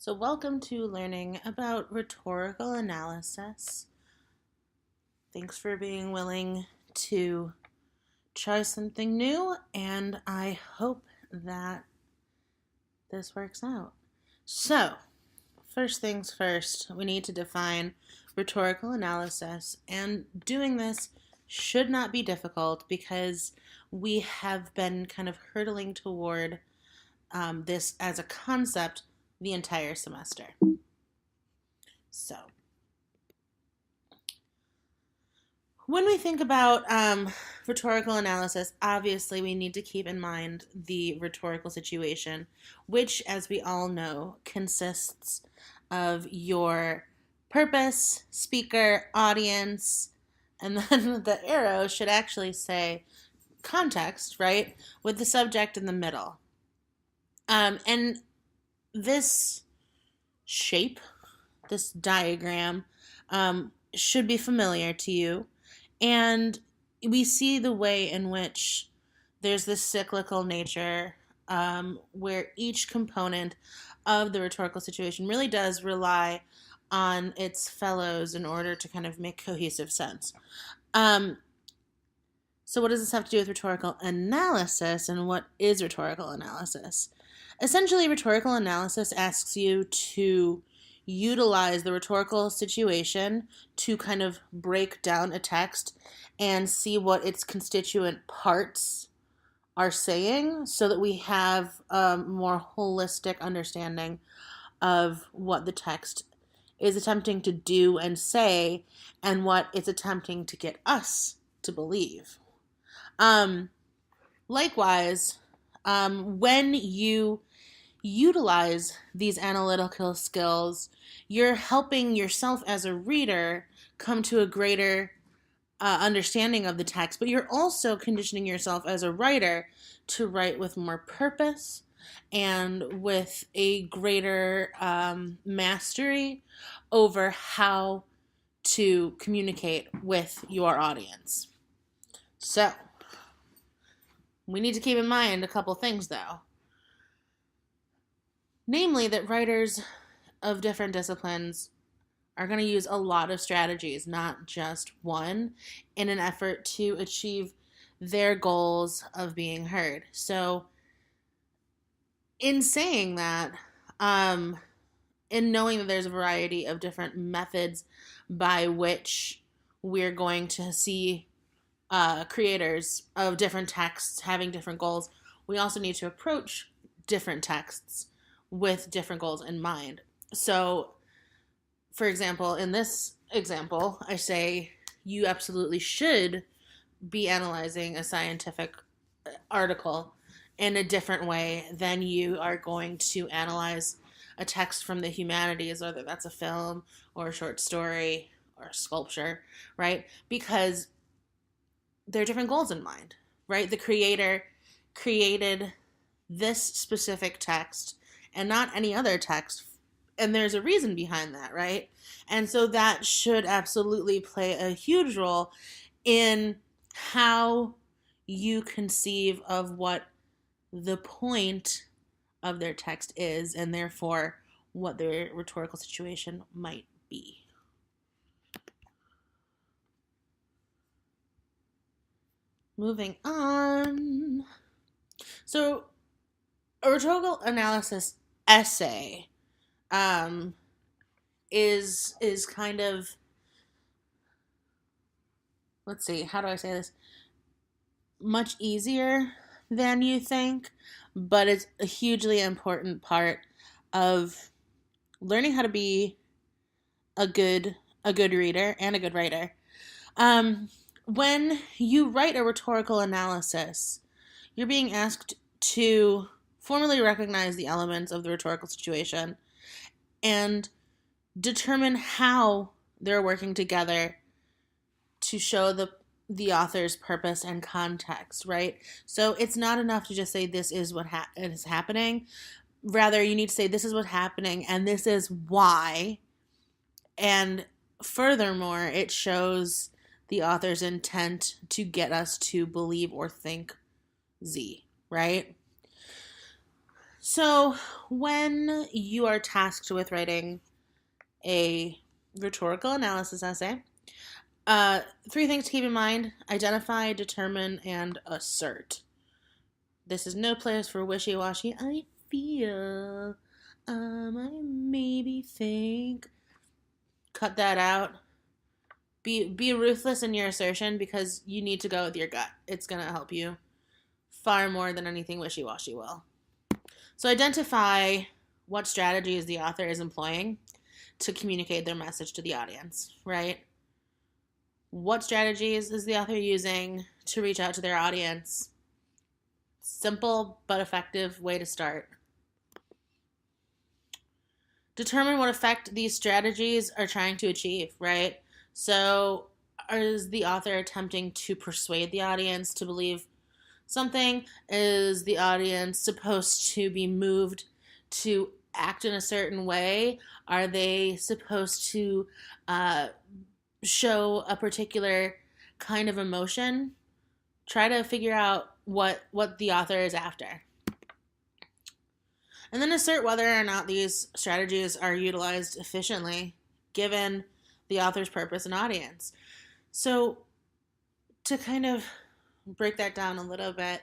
So welcome to learning about rhetorical analysis. Thanks for being willing to try something new, and I hope that this works out. So, first things first, we need to define rhetorical analysis, and doing this should not be difficult because we have been kind of hurtling toward this as a concept the entire semester. So, when we think about rhetorical analysis, obviously we need to keep in mind the rhetorical situation, which, as we all know, consists of your purpose, speaker, audience, and then the arrow should actually say context, right? With the subject in the middle. And this shape, this diagram, should be familiar to you. And we see the way in which there's this cyclical nature where each component of the rhetorical situation really does rely on its fellows in order to kind of make cohesive sense. So what does this have to do with rhetorical analysis, and what is rhetorical analysis? Essentially, rhetorical analysis asks you to utilize the rhetorical situation to kind of break down a text and see what its constituent parts are saying so that we have a more holistic understanding of what the text is attempting to do and say and what it's attempting to get us to believe. Likewise, when you utilize these analytical skills, you're helping yourself as a reader come to a greater understanding of the text, but you're also conditioning yourself as a writer to write with more purpose and with a greater mastery over how to communicate with your audience. So, we need to keep in mind a couple things, though. Namely, that writers of different disciplines are going to use a lot of strategies, not just one, in an effort to achieve their goals of being heard. So, in saying that, in knowing that there's a variety of different methods by which we're going to see creators of different texts having different goals, we also need to approach different texts with different goals in mind. So, for example, in this example, I say you absolutely should be analyzing a scientific article in a different way than you are going to analyze a text from the humanities, whether that's a film or a short story or a sculpture, right? Because there are different goals in mind, right? The creator created this specific text and not any other text, and there's a reason behind that, right? And so that should absolutely play a huge role in how you conceive of what the point of their text is, and therefore what their rhetorical situation might be. Moving on. So, a rhetorical analysis essay is kind of, let's see, how do I say this? Much easier than you think, but it's a hugely important part of learning how to be a good reader and a good writer. When you write a rhetorical analysis, you're being asked to formally recognize the elements of the rhetorical situation and determine how they're working together to show the author's purpose and context, right? So it's not enough to just say this is what is happening. Rather, you need to say this is what's happening and this is why. And furthermore, it shows the author's intent to get us to believe or think Z, right? So when you are tasked with writing a rhetorical analysis essay, three things to keep in mind: identify, determine, and assert. This is no place for wishy-washy. I feel. I maybe think. Cut that out. Be ruthless in your assertion because you need to go with your gut. It's going to help you far more than anything wishy-washy will. So identify what strategies the author is employing to communicate their message to the audience, right? What strategies is the author using to reach out to their audience? Simple but effective way to start. Determine what effect these strategies are trying to achieve, right? So, is the author attempting to persuade the audience to believe something? Is the audience supposed to be moved to act in a certain way? Are they supposed to show a particular kind of emotion? Try to figure out what the author is after. And then assert whether or not these strategies are utilized efficiently given the author's purpose and audience. So to kind of break that down a little bit,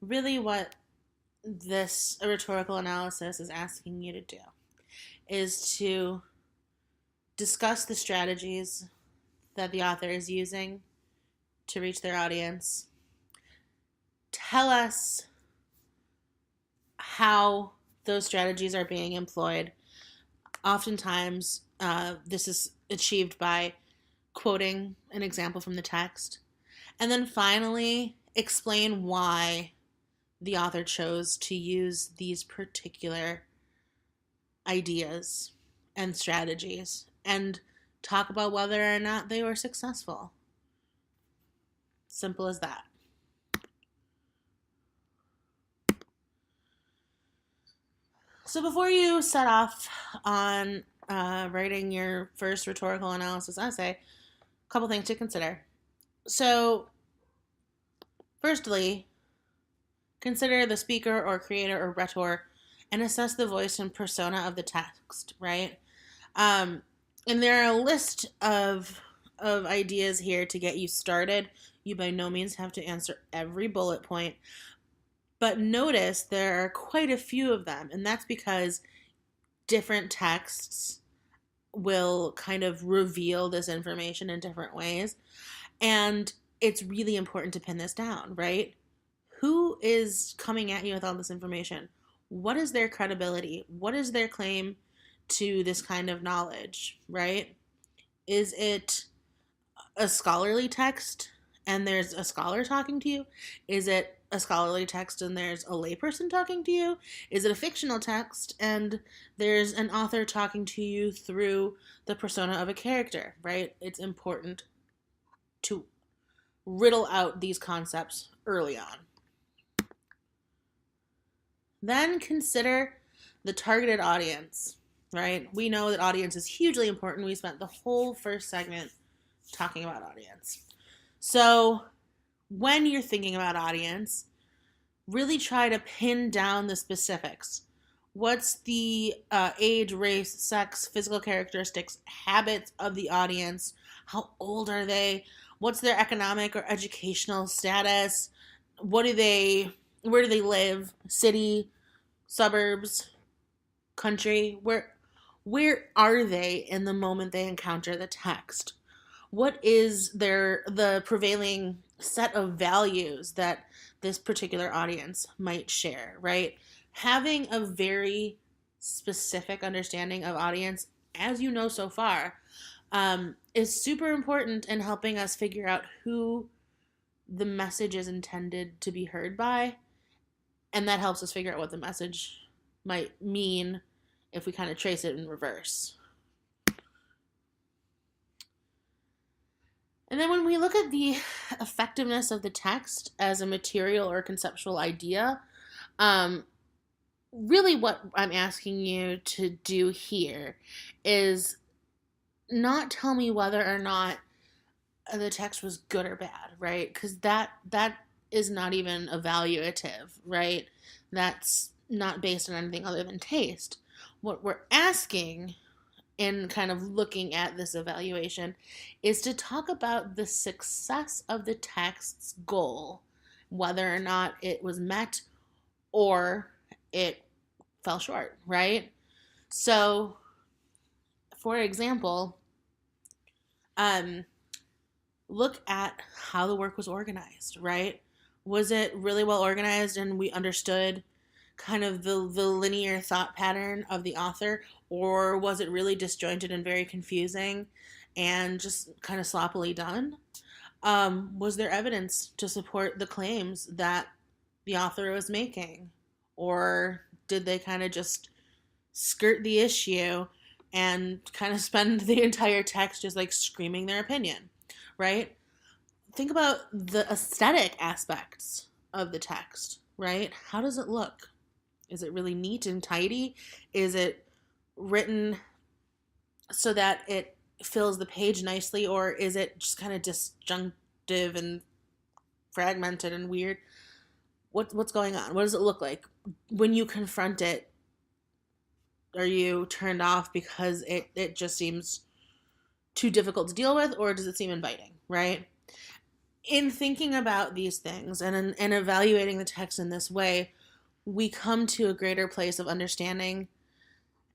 really what this rhetorical analysis is asking you to do is to discuss the strategies that the author is using to reach their audience. Tell us how those strategies are being employed. Oftentimes, this is achieved by quoting an example from the text. And then finally, explain why the author chose to use these particular ideas and strategies, and talk about whether or not they were successful. Simple as that. So before you set off on writing your first rhetorical analysis essay, a couple things to consider. So, firstly, consider the speaker or creator or rhetor and assess the voice and persona of the text, right? And there are a list of ideas here to get you started. You by no means have to answer every bullet point, but notice there are quite a few of them, and that's because different texts will kind of reveal this information in different ways. And it's really important to pin this down, right? Who is coming at you with all this information? What is their credibility? What is their claim to this kind of knowledge, right? Is it a scholarly text and there's a scholar talking to you? Is it a scholarly text and there's a layperson talking to you? Is it a fictional text and there's an author talking to you through the persona of a character, right? It's important to riddle out these concepts early on. Then consider the targeted audience, right? We know that audience is hugely important. We spent the whole first segment talking about audience. So when you're thinking about audience, really try to pin down the specifics. What's the age, race, sex, physical characteristics, habits of the audience? How old are they? What's their economic or educational status? Where do they live? City, suburbs, country? Where are they in the moment they encounter the text? What is the prevailing set of values that this particular audience might share, right? Having a very specific understanding of audience, as you know so far, is super important in helping us figure out who the message is intended to be heard by, and that helps us figure out what the message might mean if we kind of trace it in reverse. And then when we look at the effectiveness of the text as a material or conceptual idea, really what I'm asking you to do here is not tell me whether or not the text was good or bad, right? Because that is not even evaluative, right? That's not based on anything other than taste. What we're asking in kind of looking at this evaluation is to talk about the success of the text's goal, whether or not it was met or it fell short, right? So, for example, look at how the work was organized, right? Was it really well organized and we understood kind of the linear thought pattern of the author, or was it really disjointed and very confusing and just kind of sloppily done? Was there evidence to support the claims that the author was making, or did they kind of just skirt the issue and kind of spend the entire text just like screaming their opinion, right? Think about the aesthetic aspects of the text, right? How does it look? Is it really neat and tidy? Is it written so that it fills the page nicely, or is it just kind of disjunctive and fragmented and weird? What's going on? What does it look like? When you confront it, are you turned off because it just seems too difficult to deal with, or does it seem inviting, right? In thinking about these things and in evaluating the text in this way, we come to a greater place of understanding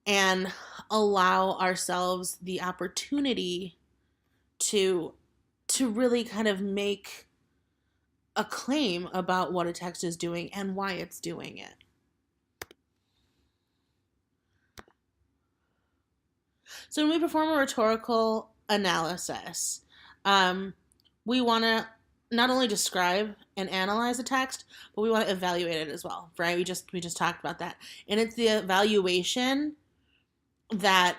and allow ourselves the opportunity to really kind of make a claim about what a text is doing and why it's doing it. So when we perform a rhetorical analysis, we want to not only describe and analyze the text, but we want to evaluate it as well, right? We just talked about that. And it's the evaluation that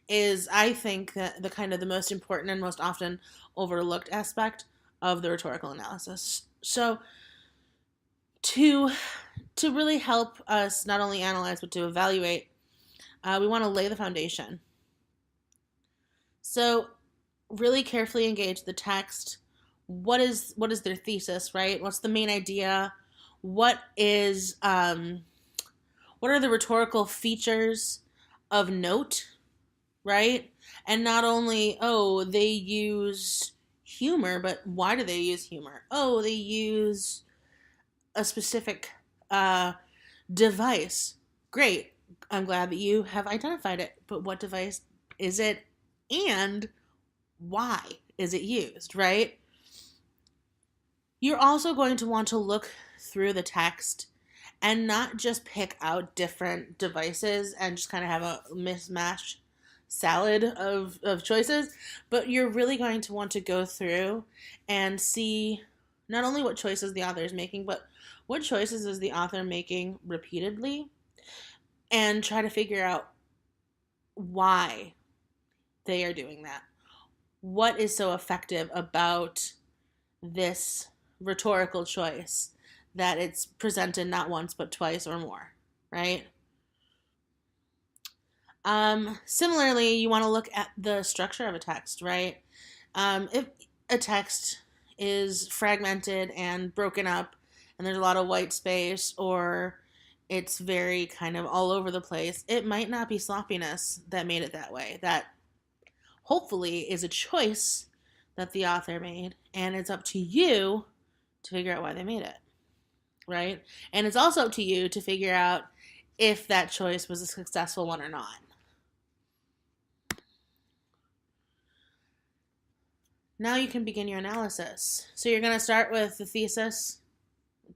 is, I think, the kind of the most important and most often overlooked aspect of the rhetorical analysis. So to really help us not only analyze but to evaluate, we want to lay the foundation. So really carefully engage the text. What is their thesis, right? What's the main idea? What are the rhetorical features of note, right? And not only, they use humor, but why do they use humor? They use a specific device. Great. I'm glad that you have identified it. But what device is it, and why is it used, right? You're also going to want to look through the text and not just pick out different devices and just kind of have a mismatch salad of choices, but you're really going to want to go through and see not only what choices the author is making, but what choices is the author making repeatedly, and try to figure out why they are doing that. What is so effective about this rhetorical choice that it's presented not once but twice or more, right? Similarly, you want to look at the structure of a text, right? If a text is fragmented and broken up and there's a lot of white space, or it's very kind of all over the place, it might not be sloppiness that made it that way. That hopefully is a choice that the author made, and it's up to you to figure out why they made it, right? And it's also up to you to figure out if that choice was a successful one or not. Now you can begin your analysis. So you're going to start with the thesis,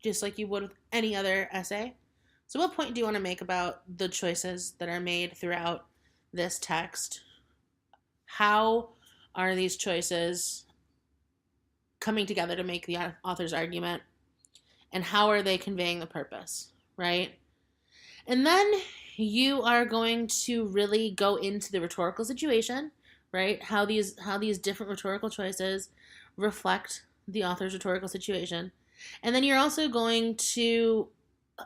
just like you would with any other essay. So what point do you want to make about the choices that are made throughout this text? How are these choices coming together to make the author's argument? And how are they conveying the purpose, right? And then you are going to really go into the rhetorical situation, right? How these different rhetorical choices reflect the author's rhetorical situation. And then you're also going to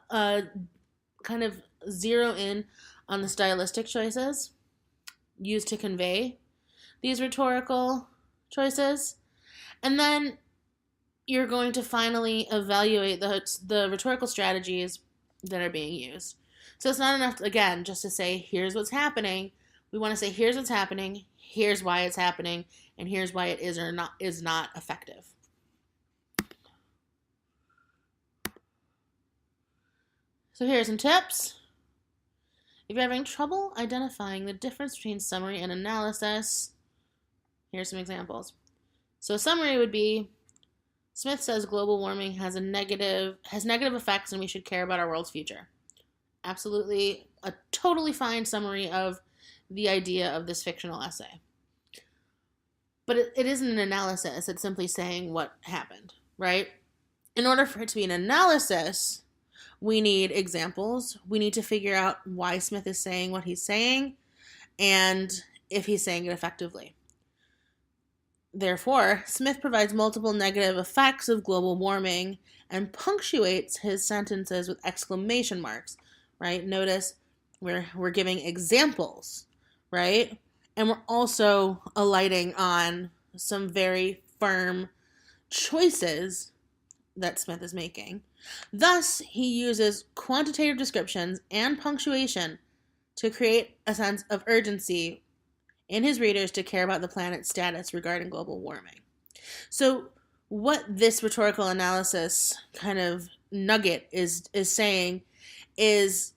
kind of zero in on the stylistic choices used to convey these rhetorical choices. And then you're going to finally evaluate the rhetorical strategies that are being used. So it's not enough, again, just to say, here's what's happening. We want to say, here's what's happening, here's why it's happening, and here's why it is not effective. So here are some tips. If you're having trouble identifying the difference between summary and analysis, here's some examples. So a summary would be, Smith says global warming has negative effects and we should care about our world's future. Absolutely a totally fine summary of the idea of this fictional essay. But it isn't an analysis. It's simply saying what happened, right? In order for it to be an analysis, we need examples. We need to figure out why Smith is saying what he's saying and if he's saying it effectively. Therefore, Smith provides multiple negative effects of global warming and punctuates his sentences with exclamation marks, right? Notice we're giving examples, right? And we're also alighting on some very firm choices that Smith is making. Thus, he uses quantitative descriptions and punctuation to create a sense of urgency in his readers to care about the planet's status regarding global warming. So what this rhetorical analysis kind of nugget is saying is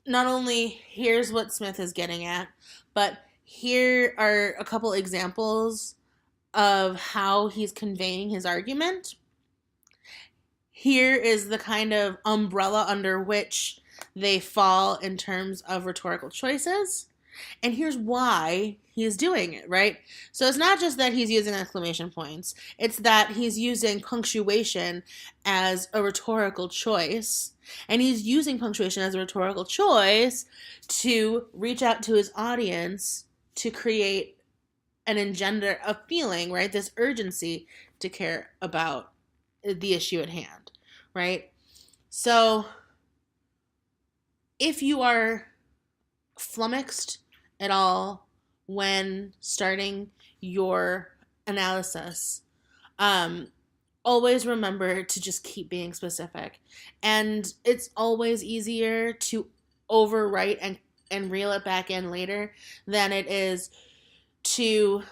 not only here's what Smith is getting at, but here are a couple examples of how he's conveying his argument. Here is the kind of umbrella under which they fall in terms of rhetorical choices. And here's why he's doing it, right? So it's not just that he's using exclamation points. It's that he's using punctuation as a rhetorical choice. And he's using punctuation as a rhetorical choice to reach out to his audience to create and engender a feeling, right? This urgency to care about the issue at hand, right? So if you are flummoxed at all when starting your analysis, always remember to just keep being specific. And it's always easier to overwrite and reel it back in later than it is to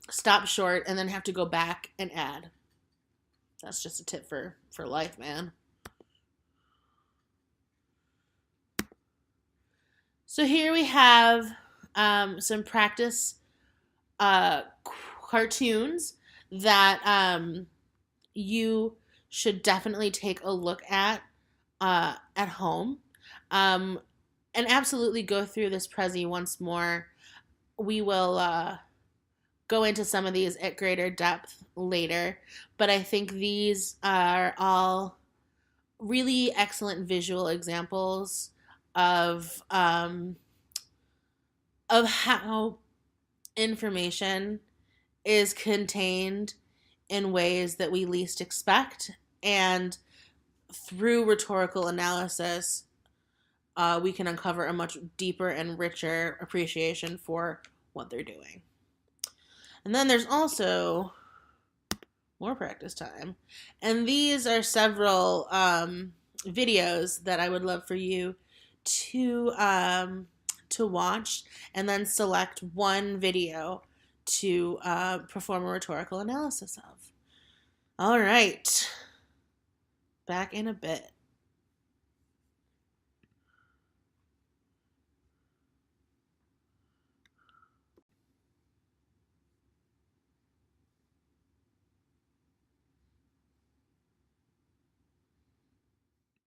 stop short and then have to go back and add. That's just a tip for life, man. So here we have some practice cartoons that you should definitely take a look at home, and absolutely go through this Prezi once more. We will go into some of these at greater depth later, but I think these are all really excellent visual examples of how information is contained in ways that we least expect, and through rhetorical analysis, we can uncover a much deeper and richer appreciation for what they're doing. And then there's also more practice time. And these are several videos that I would love for you to watch, and then select one video to perform a rhetorical analysis of. All right. Back in a bit.